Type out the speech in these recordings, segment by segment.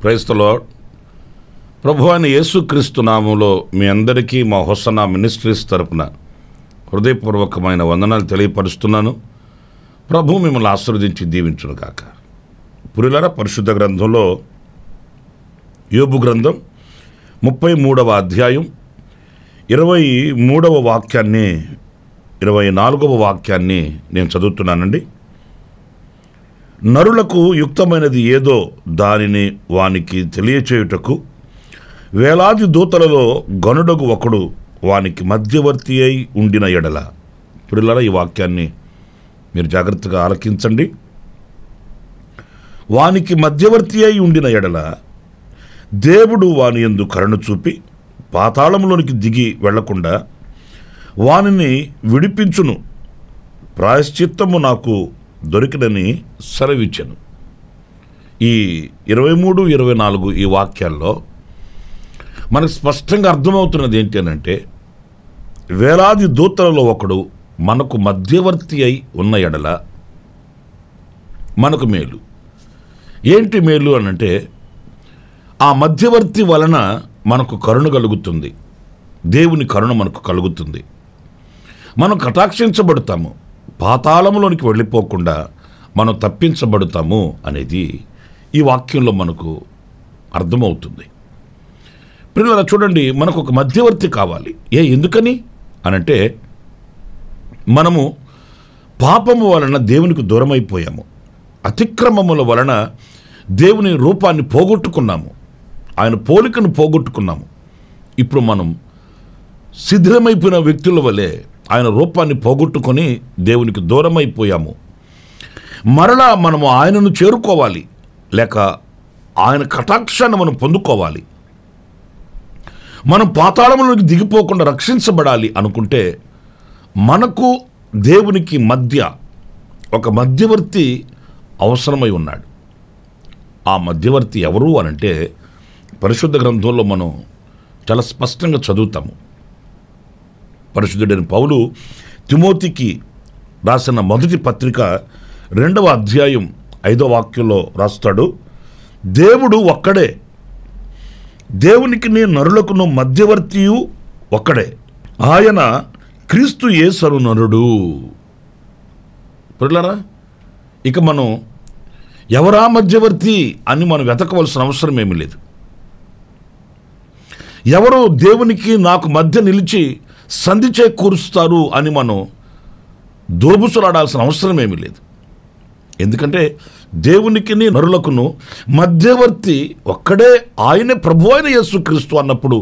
Praise the lord. ప్రభువైన యేసుక్రీస్తు నామములో మీ అందరికీ మా హోసన్నా మినిస్ట్రీస్ తరపున హృదయపూర్వకమైన వందనాలు తెలియపరుస్తున్నాను. ప్రభు మిమ్మల్ని ఆశీర్వదించి దీవించును గాక. పురిలర పరిశుద్ధ గ్రంథంలో యోబు గ్రంథం 33వ అధ్యాయం 23వ వాక్యాన్ని 24వ వాక్యాన్ని నేను చదువుతున్నానండి. నరులకు యుక్తమైనది ఏదో దానిని వానికి తెలియచేయుటకు వేలాది దూతలలో గనుడగు ఒకడు వానికి మధ్యవర్తి అయి ఉండిన ఎడల. పురిలర ఈ వాక్యాన్ని మీరు జాగ్రత్తగా ఆలకించండి. వానికి మధ్యవర్తి అయి ఉండిన ఎడల దేవుడు వాని యందు కరుణ చూపి పాతాళంలోనికి దిగి వెళ్లకుండా వానిని విడిపించును. ప్రాయశ్చిత్తము నాకు దొరికినని సెలవిచ్చెను. ఈ 23, 24 ఈ వాక్యాల్లో మనకు స్పష్టంగా అర్థమవుతున్నది ఏంటి అనంటే, వేలాది దూతలలో ఒకడు మనకు మధ్యవర్తి అయి ఉన్న ఎడల మనకు మేలు. ఏంటి మేలు అనంటే, ఆ మధ్యవర్తి వలన మనకు కరుణ కలుగుతుంది. దేవుని కరుణ మనకు కలుగుతుంది. మనం కటాక్షించబడతాము. పాతాళంలోనికి వెళ్ళిపోకుండా మనం తప్పించబడతాము అనేది ఈ వాక్యంలో మనకు అర్థమవుతుంది. పిల్లలు చూడండి, మనకు ఒక మధ్యవర్తి కావాలి. ఎందుకని అనంటే, మనము పాపము వలన దేవునికి దూరం అయిపోయాము. అతిక్రమముల వలన దేవుని రూపాన్ని పోగొట్టుకున్నాము. ఆయన పోలికను పోగొట్టుకున్నాము. ఇప్పుడు మనం శిథిలమైపోయిన వ్యక్తుల వలె ఆయన రూపాన్ని పోగొట్టుకొని దేవునికి దూరం అయిపోయాము. మరలా మనము ఆయనను చేరుకోవాలి, లేక ఆయన కటాక్షాన్ని మనం పొందుకోవాలి. మనం పాతాళంలోకి దిగిపోకుండా రక్షించబడాలి అనుకుంటే మనకు దేవునికి మధ్య ఒక మధ్యవర్తి అవసరమై ఉన్నాడు. ఆ మధ్యవర్తి ఎవరు అనంటే, పరిశుద్ధ గ్రంథంలో మనం చాలా స్పష్టంగా చదువుతాము. పరిశుద్ధుడైన పౌలు తిమోతికి రాసిన మొదటి పత్రిక 2వ అధ్యాయం 5వ వాక్యంలో రాస్తాడు, దేవుడు ఒక్కడే, దేవునికి నరులకును మధ్యవర్తియు ఒక్కడే, ఆయన క్రీస్తు యేసు నరుడు. పిల్లరా, ఇక మనం ఎవరా మధ్యవర్తి అని మనం వెతకవలసిన అవసరం ఏమీ లేదు. ఎవరు దేవునికి నాకు మధ్య నిలిచి సంధి చేకూరుస్తారు అని మనం దోబుసలాడాల్సిన అవసరం ఏమీ లేదు. ఎందుకంటే దేవునికి నరులకును మధ్యవర్తి ఒక్కడే, ఆయనే ప్రభు అయిన యేసుక్రీస్తు అన్నప్పుడు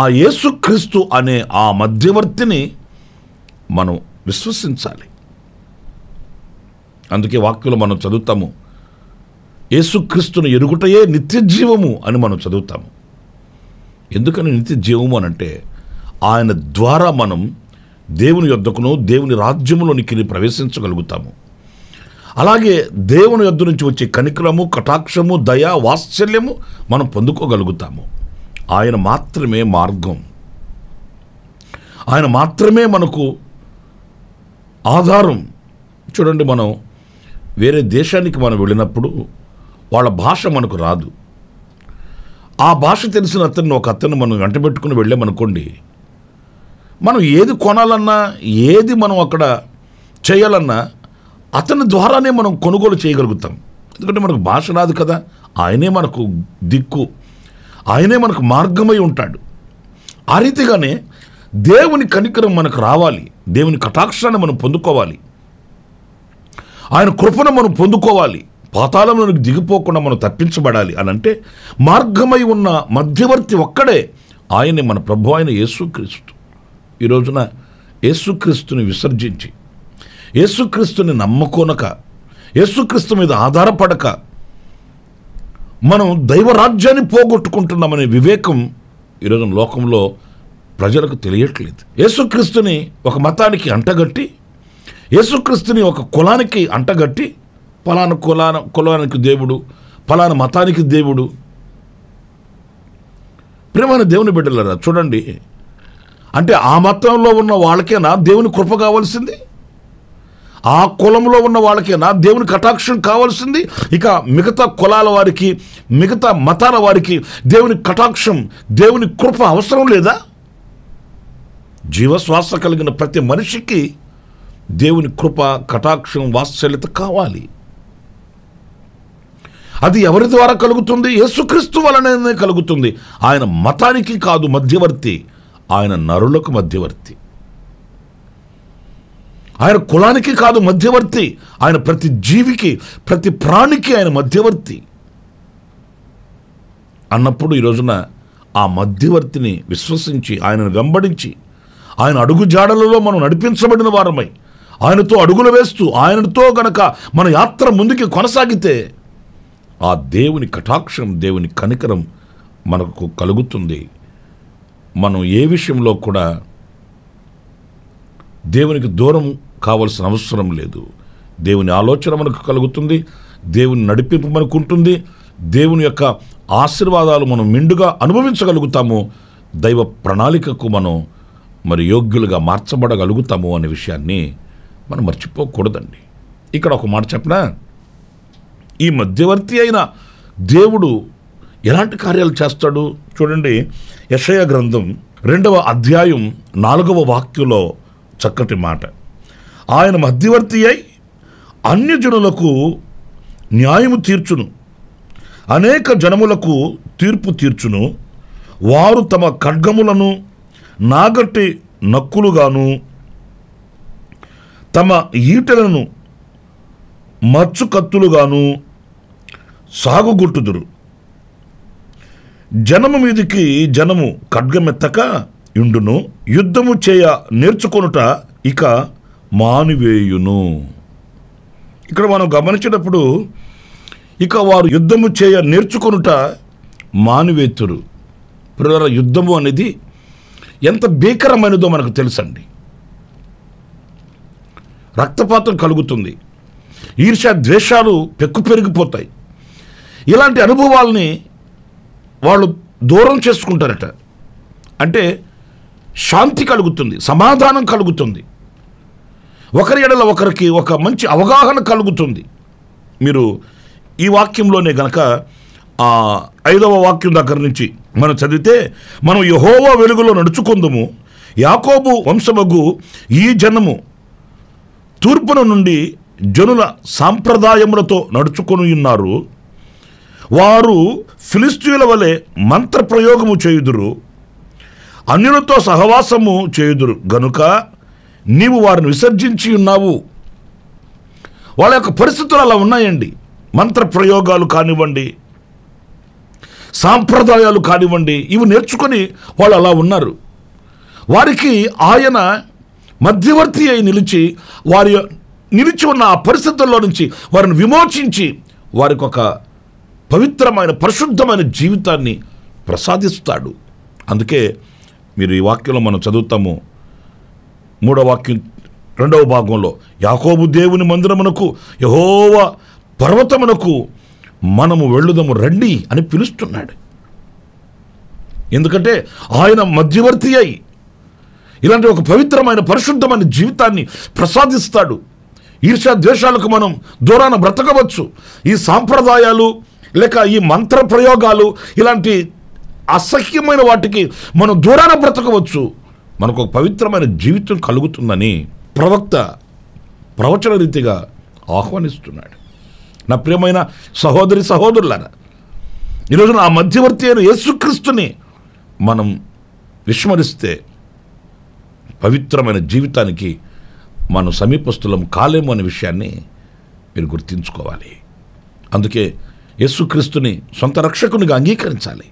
ఆ యేసుక్రీస్తు అనే ఆ మధ్యవర్తిని మనం విశ్వసించాలి. అందుకే వాక్యంలో మనం చదువుతాము, యేసుక్రీస్తును ఎరుగుటయే నిత్య జీవము అని మనం చదువుతాము. ఎందుకని నిత్య జీవము అనంటే, ఆయన ద్వారా మనం దేవుని యొద్దకును దేవుని రాజ్యములోనికి ప్రవేశించగలుగుతాము. అలాగే దేవుని యొద్ద నుంచి వచ్చే కనికరము, కటాక్షము, దయ, వాత్సల్యము మనం పొందుకోగలుగుతాము. ఆయన మాత్రమే మార్గం. ఆయన మాత్రమే మనకు ఆధారం. చూడండి, మనం వేరే దేశానికి మనం వెళ్ళినప్పుడు వాళ్ళ భాష మనకు రాదు. ఆ భాష తెలిసిన ఒక అతన్ని మనం వెంటబెట్టుకుని వెళ్ళామనుకోండి, మనం ఏది కొనాలన్నా, ఏది మనం అక్కడ చేయాలన్నా అతని ద్వారానే మనం కొనుగోలు చేయగలుగుతాం. ఎందుకంటే మనకు భాష రాదు కదా. ఆయనే మనకు దిక్కు, ఆయనే మనకు మార్గమై ఉంటాడు. ఆ రీతిగానే దేవుని కనికరం మనకు రావాలి, దేవుని కటాక్షాన్ని మనం పొందుకోవాలి, ఆయన కృపను మనం పొందుకోవాలి, పాతాళంలోనికి దిగిపోకుండా మనం తప్పించబడాలి అని అంటే మార్గమై ఉన్న మధ్యవర్తి ఒక్కడే, ఆయనే మన ప్రభు అయిన యేసుక్రీస్తు. ఈ రోజున యేసుక్రీస్తుని విసర్జించి, యేసుక్రీస్తుని నమ్మకోనక, యేసుక్రీస్తు మీద ఆధారపడక మనం దైవరాజ్యాన్ని పోగొట్టుకుంటున్నామనే వివేకం ఈరోజు లోకంలో ప్రజలకు తెలియట్లేదు. యేసుక్రీస్తుని ఒక మతానికి అంటగట్టి, యేసుక్రీస్తుని ఒక కులానికి అంటగట్టి, ఫలానా కులానికి దేవుడు, ఫలానా మతానికి దేవుడు. ప్రియమైన దేవుని బిడ్డలారా, చూడండి, అంటే ఆ మతంలో ఉన్న వాళ్ళకేనా దేవుని కృప కావాల్సింది? ఆ కులంలో ఉన్న వాళ్ళకేనా దేవుని కటాక్షం కావాల్సింది? ఇక మిగతా కులాల వారికి, మిగతా మతాల వారికి దేవుని కటాక్షం, దేవుని కృప అవసరం లేదా? జీవశ్వాస కలిగిన ప్రతి మనిషికి దేవుని కృప, కటాక్షం, వాత్సల్యత కావాలి. అది ఎవరి ద్వారా కలుగుతుంది? యేసుక్రీస్తు వలనే కలుగుతుంది. ఆయన మతానికి కాదు మధ్యవర్తి, ఆయన నరులకు మధ్యవర్తి. ఆయన కులానికి కాదు మధ్యవర్తి, ఆయన ప్రతి జీవికి, ప్రతి ప్రాణికి ఆయన మధ్యవర్తి అన్నప్పుడు ఈ రోజున ఆ మధ్యవర్తిని విశ్వసించి ఆయనను వెంబడించి ఆయన అడుగు జాడలలో మనం నడిపించబడిన వారమై ఆయనతో అడుగులు వేస్తూ ఆయనతో గనక మన యాత్ర ముందుకి కొనసాగితే ఆ దేవుని కటాక్షం, దేవుని కనికరం మనకు కలుగుతుంది. మనం ఏ విషయంలో కూడా దేవునికి దూరం కావలసిన అవసరం లేదు. దేవుని ఆలోచన మనకు కలుగుతుంది, దేవుని నడిపింపు మనకు ఉంటుంది, దేవుని యొక్క ఆశీర్వాదాలు మనం మెండుగా అనుభవించగలుగుతాము, దైవ ప్రణాళికకు మనం యోగ్యులుగా మార్చబడగలుగుతాము అనే విషయాన్ని మనం మర్చిపోకూడదండి. ఇక్కడ ఒక మాట చెప్పనా, ఈ మధ్యవర్తి అయిన దేవుడు ఎలాంటి కార్యాలు చేస్తాడు చూడండి. యెషయా గ్రంథం 2వ అధ్యాయం 4వ వాక్యంలో చక్కటి మాట. ఆయన మధ్యవర్తి అయి అన్యజనులకు న్యాయము తీర్చును, అనేక జనములకు తీర్పు తీర్చును. వారు తమ ఖడ్గములను నాగట్టి నక్కులుగాను తమ ఈటెలను మచ్చు కత్తులుగాను సాగుగుట్టుదురు. జనము మీదికి జనము ఖడ్గమెత్తక యుండును, యుద్ధము చేయ నేర్చుకొనుట ఇక మానివేయును. ఇక్కడ మనం గమనించేటప్పుడు ఇక వారు యుద్ధము చేయ నేర్చుకొనుట మానివేతురు. ప్రియులారా, యుద్ధము అనేది ఎంత భీకరమైనదో మనకు తెలుసండి. రక్తపాతం కలుగుతుంది, ఈర్ష్య ద్వేషాలు పెరిగిపోతాయి. ఇలాంటి అనుభవాల్ని వాళ్ళు దూరం చేసుకుంటారట. అంటే శాంతి కలుగుతుంది, సమాధానం కలుగుతుంది, ఒకరి ఎడల ఒకరికి ఒక మంచి అవగాహన కలుగుతుంది. మీరు ఈ వాక్యంలోనే గనక 5వ వాక్యం దగ్గర నుంచి మనం చదివితే, మనం యెహోవా వెలుగులో నడుచుకుందుము, యాకోబు వంశమగు ఈ జనము తూర్పున నుండి జనుల సాంప్రదాయములతో నడుచుకొని ఉన్నారు. వారు ఫిలిష్తీయుల వలె మంత్ర ప్రయోగము చేయుదురు, అన్యులతో సహవాసము చేయుదురు గనుక నీవు వారిని విసర్జించి ఉన్నావు. వాళ్ళ యొక్క పరిస్థితులు అలా ఉన్నాయండి. మంత్ర ప్రయోగాలు కానివ్వండి, సాంప్రదాయాలు కానివ్వండి, ఇవి నేర్చుకొని వాళ్ళు అలా ఉన్నారు. వారికి ఆయన మధ్యవర్తి అయి నిలిచి ఉన్న ఆ పరిస్థితుల్లో నుంచి వారిని విమోచించి వారికి ఒక పవిత్రమైన పరిశుద్ధమైన జీవితాన్ని ప్రసాదిస్తాడు. అందుకే మీరు ఈ వాక్యంలో మనం చదువుతాము, 3వ వాక్యం 2వ భాగంలో, యాకోబు దేవుని మందిరమునకు, యెహోవా పర్వతమునకు మనము వెళ్ళుదము రండి అని పిలుస్తున్నాడు. ఎందుకంటే ఆయన మధ్యవర్తి అయి ఇలాంటి ఒక పవిత్రమైన పరిశుద్ధమైన జీవితాన్ని ప్రసాదిస్తాడు. ఈర్ష్య ద్వేషాలకు మనం దూరాన బ్రతకవచ్చు. ఈ సాంప్రదాయాలు లేక ఈ మంత్ర ప్రయోగాలు ఇలాంటి అసహ్యమైన వాటికి మనం దూరాన బ్రతకవచ్చు. మనకు ఒక పవిత్రమైన జీవితం కలుగుతుందని ప్రవక్త ప్రవచన రీతిగా ఆహ్వానిస్తున్నాడు. నా ప్రియమైన సహోదరి సహోదరులారా, ఈరోజున ఆ మధ్యవర్తి అయిన యేసుక్రీస్తుని మనం విస్మరిస్తే పవిత్రమైన జీవితానికి మనం సమీపస్తులం కాలేము అనే విషయాన్ని మీరు గుర్తుంచుకోవాలి. అందుకే యేసుక్రీస్తుని సొంత రక్షకునిగా అంగీకరించాలి.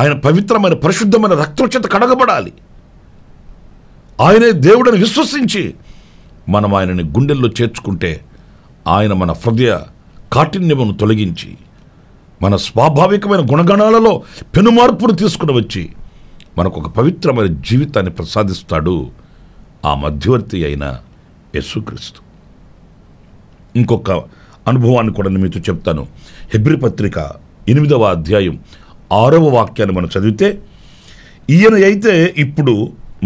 ఆయన పవిత్రమైన పరిశుద్ధమైన రక్తం చేత కడగబడాలి. ఆయనే దేవుడిని విశ్వసించి మనం ఆయనని గుండెల్లో చేర్చుకుంటే ఆయన మన హృదయ కాఠిన్యమును తొలగించి మన స్వాభావికమైన గుణగణాలలో పెనుమార్పును తీసుకుని వచ్చి మనకు ఒక పవిత్రమైన జీవితాన్ని ప్రసాదిస్తాడు ఆ మధ్యవర్తి అయిన యేసుక్రీస్తు. ఇంకొక అనుభవాన్ని కూడా నేను మీతో చెప్తాను. హెబ్రీ పత్రిక 8వ అధ్యాయం 6వ వాక్యాన్ని మనం చదివితే, ఈయన అయితే ఇప్పుడు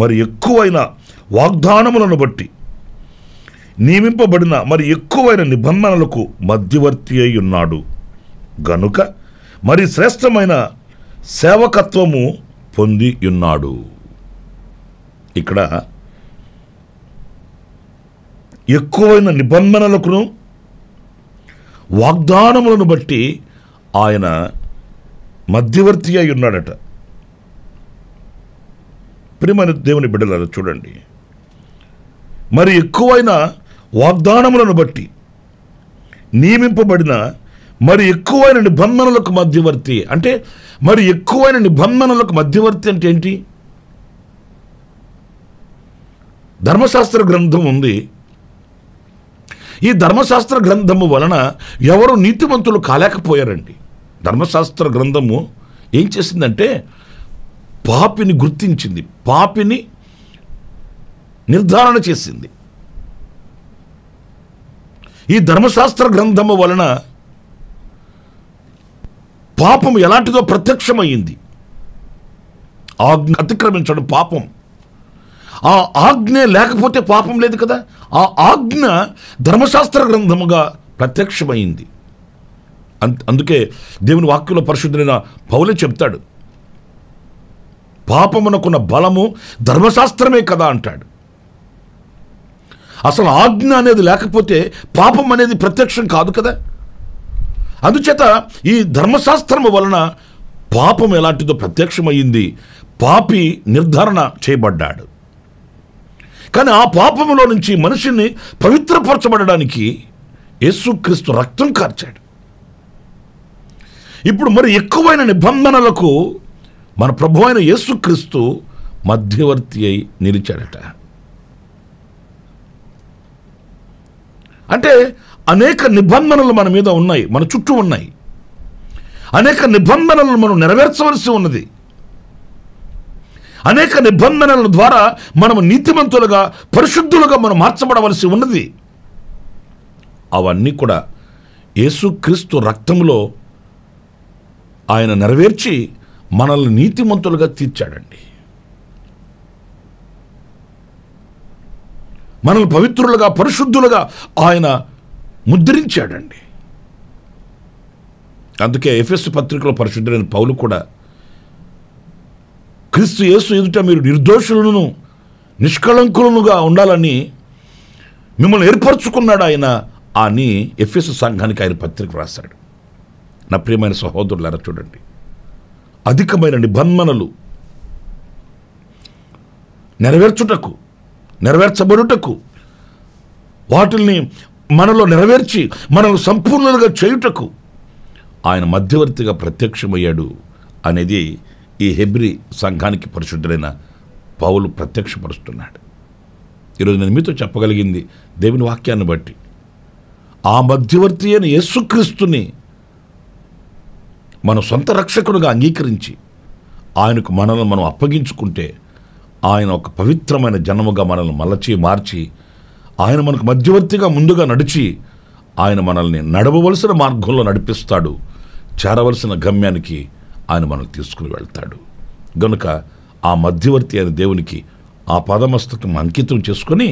మరి ఎక్కువైన వాగ్దానములను బట్టి నియమింపబడిన మరి ఎక్కువైన నిబంధనలకు మధ్యవర్తి అయి ఉన్నాడు గనుక మరి శ్రేష్టమైన సేవకత్వము పొంది ఉన్నాడు. ఇక్కడ ఎక్కువైన నిబంధనలకును వాగ్దానములను బట్టి ఆయన మధ్యవర్తి అయి ఉన్నాడట. ప్రియమైన దేవుని బిడ్డలారా చూడండి, మరి ఎక్కువైన వాగ్దానములను బట్టి నియమింపబడిన మరి ఎక్కువైన నిబంధనలకు మధ్యవర్తి అంటే, మరి ఎక్కువైన నిబంధనలకు మధ్యవర్తి అంటే ఏంటి? ధర్మశాస్త్ర గ్రంథం ఉంది. ఈ ధర్మశాస్త్ర గ్రంథము వలన ఎవరు నీతిమంతులు కాలేకపోయారండి. ధర్మశాస్త్ర గ్రంథము ఏం చేసిందంటే పాపిని గుర్తించింది, పాపిని నిర్ధారణ చేసింది. ఈ ధర్మశాస్త్ర గ్రంథము వలన పాపం ఎలాంటిదో ప్రత్యక్షమయ్యింది. ఆజ్ఞ అతిక్రమించడం పాపం. ఆ ఆజ్ఞ లేకపోతే పాపం లేదు కదా. ఆ ఆజ్ఞ ధర్మశాస్త్ర గ్రంథముగా ప్రత్యక్షమైంది. అందుకే దేవుని వాక్యంలో పరిశుద్ధులైన పౌలు చెప్తాడు, పాపమునకున్న బలము ధర్మశాస్త్రమే కదా అంటాడు. అసలు ఆజ్ఞ అనేది లేకపోతే పాపం అనేది ప్రత్యక్షం కాదు కదా. అందుచేత ఈ ధర్మశాస్త్రము వలన పాపం ఎలాంటిదో ప్రత్యక్షమయ్యింది, పాపి నిర్ధారణ చేయబడ్డాడు. కానీ ఆ పాపములో నుంచి మనిషిని పవిత్రపరచబడడానికి యేసుక్రీస్తు రక్తం కార్చాడు. ఇప్పుడు మరి ఎక్కువైన నిబంధనలకు మన ప్రభు అయిన యేసుక్రీస్తు మధ్యవర్తి అయి నిలిచాడట. అంటే అనేక నిబంధనలు మన మీద ఉన్నాయి, మన చుట్టూ ఉన్నాయి. అనేక నిబంధనలను మనం నెరవేర్చవలసి ఉన్నది. అనేక నిబంధనల ద్వారా మనము నీతిమంతులుగా పరిశుద్ధులుగా మనం మార్చబడవలసి ఉన్నది. అవన్నీ కూడా యేసుక్రీస్తు రక్తంలో ఆయన నెరవేర్చి మనల్ని నీతిమంతులుగా తీర్చాడండి. మనల్ని పవిత్రులుగా పరిశుద్ధులుగా ఆయన ముద్రించాడండి. అందుకే ఎఫెసు పత్రికలో పరిశుద్ధులైన పౌలు కూడా క్రీస్తు యేసు ఎదుట మీరు నిర్దోషులను నిష్కళంకులుగా ఉండాలని మిమ్మల్ని ఏర్పరచుకున్నాడు ఆయన అని ఎఫెసు సంఘానికి ఆయన పత్రిక రాశాడు. నా ప్రియమైన సహోదరులారా చూడండి, అధికమైన నిబంధనలు నెరవేర్చబడుటకు వాటిల్ని మనలో నెరవేర్చి మనల్ని సంపూర్ణంగా చేయుటకు ఆయన మధ్యవర్తిగా ప్రత్యక్షమయ్యాడు అనేది ఈ హెబ్రీ సంఘానికి పరిశుద్ధులైన పౌలు ప్రత్యక్షపరుస్తున్నాడు. ఈరోజు నేను మీతో చెప్పగలిగింది దేవుని వాక్యాన్ని బట్టి, ఆ మధ్యవర్తి అయిన యేసుక్రీస్తుని మన సొంత రక్షకుడుగా అంగీకరించి ఆయనకు మనల్ని మనం అప్పగించుకుంటే ఆయన ఒక పవిత్రమైన జన్మగా మనల్ని మలచి మార్చి ఆయన మనకు మధ్యవర్తిగా ముందుగా నడిచి ఆయన మనల్ని నడవవలసిన మార్గంలో నడిపిస్తాడు. చేరవలసిన గమ్యానికి ఆయన మనల్ని తీసుకుని వెళ్తాడు. గనుక ఆ మధ్యవర్తి అయిన దేవునికి ఆ పాదమస్తకం అంకితం చేసుకొని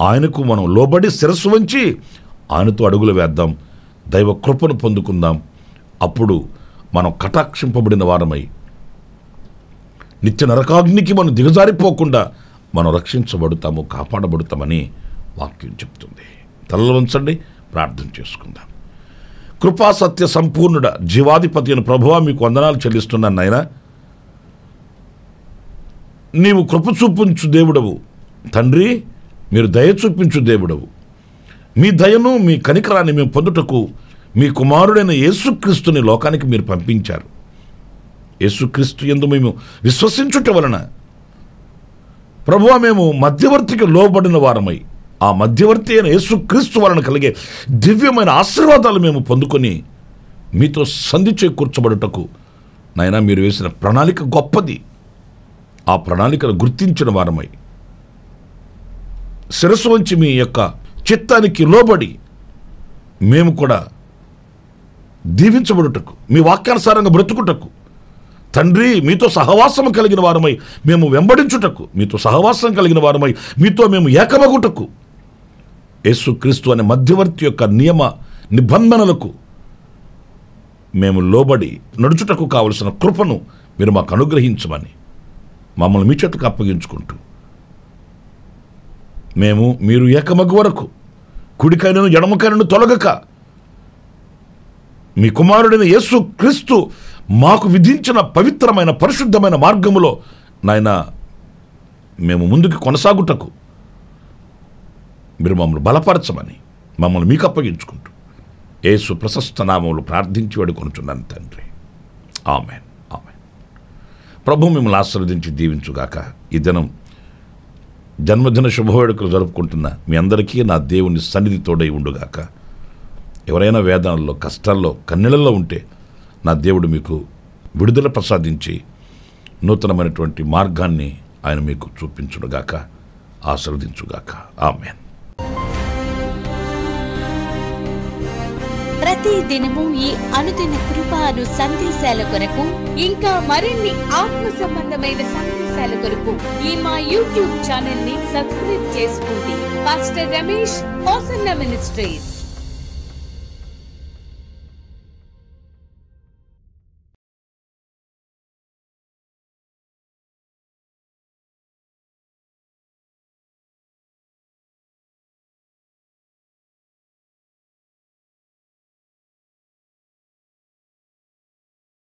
ఆయనకు మనం లోబడి శిరస్సు వంచి ఆయనతో అడుగులు వేద్దాం, దైవ కృపను పొందుకుందాం. అప్పుడు మనం కటాక్షింపబడిన వారమై నిత్య నరకాగ్నికి మనం దిగజారిపోకుండా మనం రక్షించబడతాము, కాపాడబడతామని వాక్యం చెప్తుంది. తలలు వంచండి, ప్రార్థన చేసుకుందాం. కృపా సత్య సంపూర్ణుడ జీవాధిపతి అయిన ప్రభువా, మీకు వందనాలు చెల్లిస్తున్నాను నాయన. నీవు కృప చూపించు దేవుడవు తండ్రి, మీరు దయ చూపించు దేవుడవు. మీ దయను మీ కనికరాన్ని మేము పొందుటకు మీ కుమారుడైన యేసుక్రీస్తుని లోకానికి మీరు పంపించారు. యేసుక్రీస్తు యందు మేము విశ్వసించుట వలన ప్రభువా మేము మధ్యవర్తికి లోబడిన వారమై ఆ మధ్యవర్తి అయిన యేసుక్రీస్తు వలన కలిగే దివ్యమైన ఆశీర్వాదాలు మేము పొందుకొని మీతో సంధి చేకూర్చబడుటకు నాయనా మీరు వేసిన ప్రణాళిక గొప్పది. ఆ ప్రణాళికను గుర్తించిన వారమై శిరస్సు వంచి మీ యొక్క చిత్తానికి లోబడి మేము కూడా దీవించబడుటకు, మీ వాక్యానుసారంగా బ్రతుకుటకు తండ్రి మీతో సహవాసం కలిగిన వారమై మేము వెంబడించుటకు, మీతో సహవాసం కలిగిన వారమై మీతో మేము ఏకమగుటకు యేసుక్రీస్తు అనే మధ్యవర్తి యొక్క నియమ నిబంధనలకు మేము లోబడి నడుచుటకు కావలసిన కృపను మీరు మాకు అనుగ్రహించమని మమ్మల్ని మీ చేతులకు అప్పగించుకుంటూ మేము మీరు ఏకమగు వరకు కుడికైనను ఎడమకైనను తొలగక మీ కుమారుడైన యేసు క్రీస్తు మాకు విధించిన పవిత్రమైన పరిశుద్ధమైన మార్గములో నాయన మేము ముందుకు కొనసాగుటకు మీరు మమ్మల్ని బలపరచమని మమ్మల్ని మీకు అప్పగించుకుంటూ యేసు ప్రశస్త నామములు ప్రార్థించి వేడుకొనుచున్నాను తండ్రి. ఆమేన్. ఆమేన్. ప్రభు మిమ్మల్ని ఆశీర్వదించి దీవించుగాక. ఈ దినం జన్మదిన శుభవేడుకలు జరుపుకుంటున్న మీ అందరికీ నా దేవుని సన్నిధి తోడై ఉండుగాక. ఎవరైనా వేదనల్లో, కష్టాల్లో, కన్నీళ్ళల్లో ఉంటే నా దేవుడు మీకు విడుదల ప్రసాదించి నూతనమైనటువంటి మార్గాన్ని ఆయన మీకు చూపించుగాక, ఆశీర్వదించుగాక. ఆమేన్. ప్రతి దినము ఈ అనుదిన కృపాను సందేశాల కొరకు ఇంకా మరిన్ని ఆత్మ సంబంధమైన సందేశాల కొరకు ఈ మా యూట్యూబ్ ఛానల్ ని సబ్స్క్రైబ్ చేసుకోండి. Pastor Ramesh hosanna ministries.